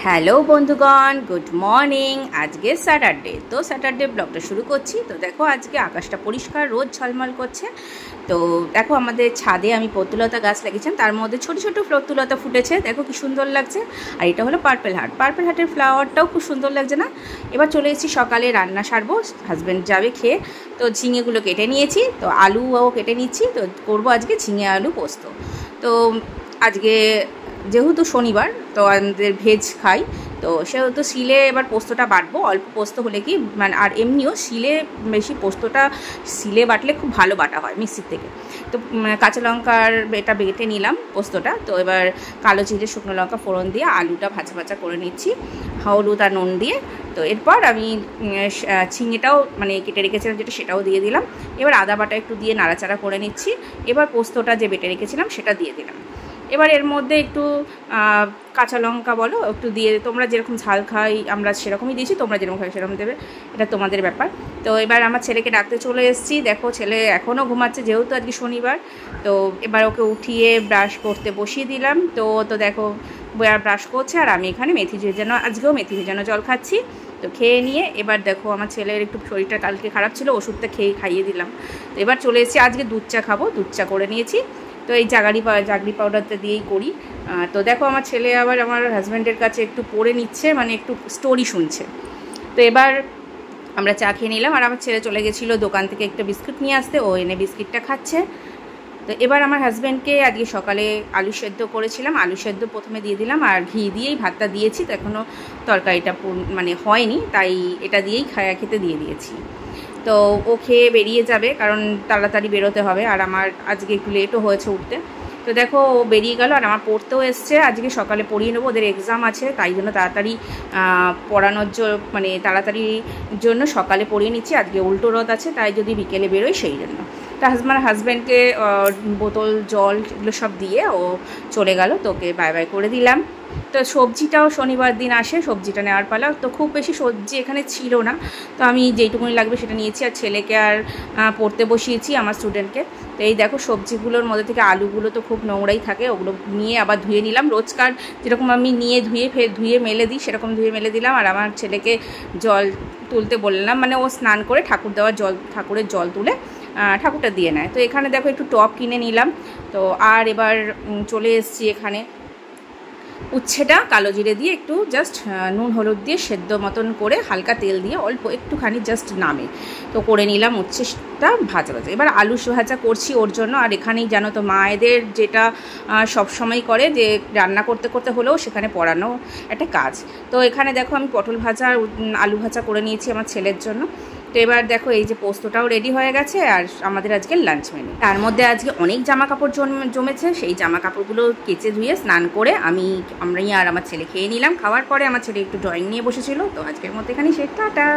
Hello বন্ধুগণ, good morning. আজকে Saturday, তো স্যাটারডে ব্লগটা শুরু করছি। তো দেখো আজকে আকাশটা পরিষ্কার, রোদ ঝলমল করছে। তো দেখো আমাদের ছাদে আমি পত্তুলতা গাছ লাগিয়েছিলাম, তার মধ্যে ছোটো ছোটো পত্তুলতা ফুটেছে, দেখো কি সুন্দর লাগছে। আর এটা হলো পার্পেল হার্টের ফ্লাওয়ারটাও খুব সুন্দর লাগছে না? এবার চলে এসেছি সকালে, রান্না সারবো, হাজব্যান্ড যাবে খেয়ে। তো ঝিঙেগুলো কেটে নিয়েছি, তো আলুও কেটে নিচ্ছি। তো করবো আজকে ঝিঙে আলু পোস্ত। তো আজকে যেহেতু শনিবার, তো আমাদের ভেজ খাই, তো সেহেতু শিলে এবার পোস্তটা বাটবো। অল্প পোস্ত হলে কি মানে, আর এমনিও শিলে বেশি পোস্তটা শিলে বাটলে খুব ভালো বাটা হয় মিক্সির থেকে। তো কাঁচা লঙ্কার এটা বেটে নিলাম পোস্তটা। তো এবার কালো জিরে, শুকনো লঙ্কা ফোড়ন দিয়ে আলুটা ভাজা ভাজা করে নিচ্ছি, হলুদ আর নুন দিয়ে। তো এরপর আমি ঝিঙেটাও মানে কেটে রেখেছিলাম যেটা, সেটাও দিয়ে দিলাম। এবার আদা বাটা একটু দিয়ে নাড়াচাড়া করে নিচ্ছি। এবার পোস্তটা যে বেটে রেখেছিলাম সেটা দিয়ে দিলাম। এবার এর মধ্যে একটু কাঁচা লঙ্কা বলো একটু দিয়ে, তোমরা যেরকম ঝাল খাই আমরা সেরকমই দিয়েছি, তোমরা যেরকম খাই সেরকম দেবে, এটা তোমাদের ব্যাপার। তো এবার আমার ছেলেকে ডাকতে চলে এসেছি। দেখো ছেলে এখনও ঘুমাচ্ছে যেহেতু আজকে শনিবার। তো এবার ওকে উঠিয়ে ব্রাশ করতে বসিয়ে দিলাম। তো দেখো ব্রাশ করছে, আর আমি এখানে আজকেও মেথি ভেজানো জল খাচ্ছি। তো খেয়ে নিয়ে এবার দেখো আমার ছেলের একটু শরীরটা কালকে খারাপ ছিল, ওষুধটা খাইয়ে দিলাম। তো এবার চলে এসেছি, আজকে দুধ চা খাবো, দুধ চা করে নিয়েছি। তো এই জাগরি পাউডারটা দিয়েই করি। তো দেখো আমার ছেলে আবার আমার হাজব্যান্ডের কাছে একটু পড়ে নিচ্ছে, মানে একটু স্টোরি শুনছে। তো এবার আমরা চা খেয়ে নিলাম, আর আমার ছেলে চলে গেছিলো দোকান থেকে একটা বিস্কুট নিয়ে আসতে, ও এনে বিস্কিটটা খাচ্ছে। তো এবার আমার হাজব্যান্ডকে আজকে সকালে আলু সেদ্ধ করেছিলাম, আলু সেদ্ধ প্রথমে দিয়ে দিলাম, আর ঘি দিয়েই ভাতটা দিয়েছি। তো এখনও তরকারিটা মানে হয়নি, তাই এটা দিয়েই খেতে দিয়ে দিয়েছি। তো ও খেয়ে বেরিয়ে যাবে, কারণ তাড়াতাড়ি বেরোতে হবে, আর আমার আজকে একটু লেটও হয়েছে উঠতে। তো দেখো ও বেরিয়ে গেল, আর আমার পড়তেও এসছে। আজকে সকালে পড়িয়ে নেবো, ওদের এক্সাম আছে, তাই জন্য তাড়াতাড়ি পড়ানোর মানে তাড়াতাড়ির জন্য সকালে পড়িয়ে নিচ্ছি। আজকে উল্টো রথ আছে, তাই যদি বিকেলে বেরোয় সেই জন্য। তো হাজব্যান্ডকে বোতল জল এগুলো সব দিয়ে ও চলে গেল, তোকে বাই বাই করে দিলাম। তো সবজিটাও শনিবার দিন আসে, সবজিটা নেওয়ার পালা। তো খুব বেশি সবজি এখানে ছিল না, তো আমি যেইটুকুনি লাগবে সেটা নিয়েছি, আর ছেলেকে আর পড়তে বসিয়েছি আমার স্টুডেন্টকে। তো এই দেখো সবজিগুলোর মধ্যে থেকে আলুগুলো তো খুব নোংরাই থাকে, ওগুলো নিয়ে আবার ধুয়ে নিলাম। রোজকার যেরকম আমি নিয়ে ধুয়ে মেলে দিই, সেরকম ধুয়ে মেলে দিলাম। আর আমার ছেলেকে জল তুলতে বললাম, মানে ও স্নান করে ঠাকুরের জল তুলে ঠাকুরটা দিয়ে নেয়। তো এখানে দেখো একটু টপ কিনে নিলাম। তো আর এবার চলে এসেছি এখানে উচ্ছেটা কালো জিরে দিয়ে একটু জাস্ট নুন হলুদ দিয়ে সেদ্ধ মতন করে, হালকা তেল দিয়ে অল্প একটুখানি জাস্ট নামে তো করে নিলাম উচ্ছেটা ভাজা। এবার আলু ভাজা করছি ওর জন্য। আর এখানেই জানো তো মায়েদের যেটা সবসময় করে, যে রান্না করতে করতে হলেও সেখানে পড়ানো একটা কাজ। তো এখানে দেখো আমি পটল ভাজা আর আলু ভাজা করে নিয়েছি আমার ছেলের জন্য। তো এবার দেখো এই যে পোস্তটাও রেডি হয়ে গেছে, আর আমাদের আজকে লাঞ্চ মেনু। তার মধ্যে আজকে অনেক জামা কাপড় জমেছে, সেই জামা কাপড়গুলো কেচে ধুয়ে স্নান করে আমরা আর আমার ছেলে খেয়ে নিলাম। খাওয়ার পরে আমার ছেলে একটু ড্রয়িং নিয়ে বসেছিল। তো আজকের মতো এখানেই শেষ, টাটা।